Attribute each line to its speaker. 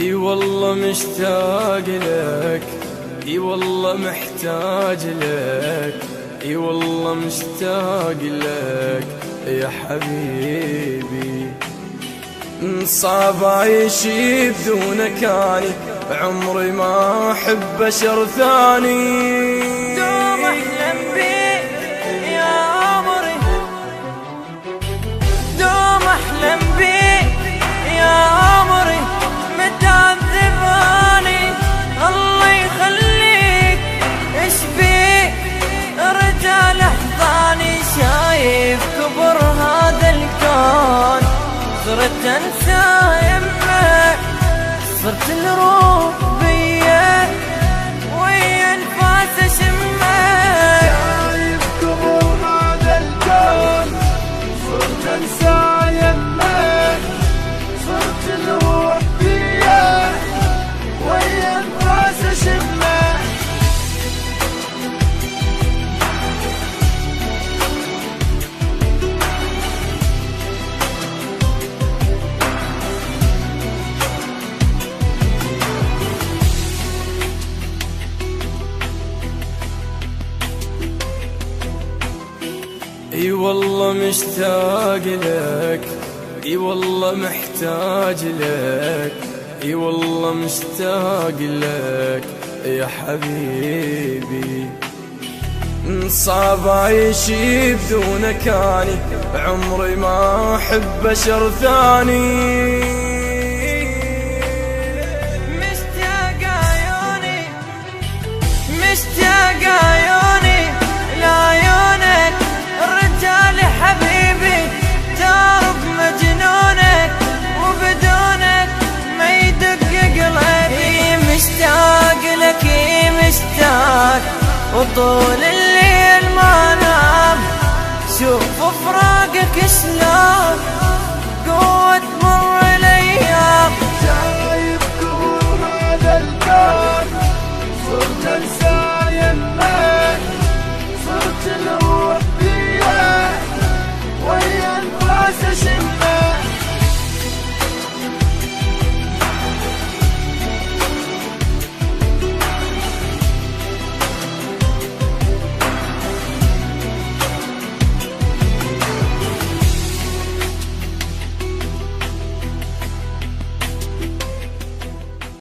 Speaker 1: اي والله مشتاق لك، اي والله محتاج لك، اي والله مشتاق لك يا حبيبي. صعب عيشي بدونك اني، عمري ما احب بشر ثاني.
Speaker 2: دوم احلم بيك يا عمري، دوم احلم بيك يا عمري، متعذب اني الله يخليك. ايش بيك رجال احضاني، شايف كبر هذا الكون، صرت انسى يمك، صرت الروح بيا ويا انفاس اشمك.
Speaker 3: شايف كبر هذا الكون، صرت انسى يمك، صرت الروح بيا ويا انفاس اشمك.
Speaker 1: اي والله مشتاق لك، اي والله محتاج لك، اي والله مشتاق لك يا حبيبي. صعب عيشي بدونك اني، عمري ما احب بشر ثاني.
Speaker 2: مشتاق عيوني، مشتاق عيوني لعيونك، الرجال حبيبي تعرف مجنونك، وبدونك ما يدق قلبي. مشتاق لك مشتاق، وطول الليل ما نام، شوف فراقك شلون قوة تمر الايام.
Speaker 3: شايف كبر هذا الكون، صرت انسى يمك، صرت الروح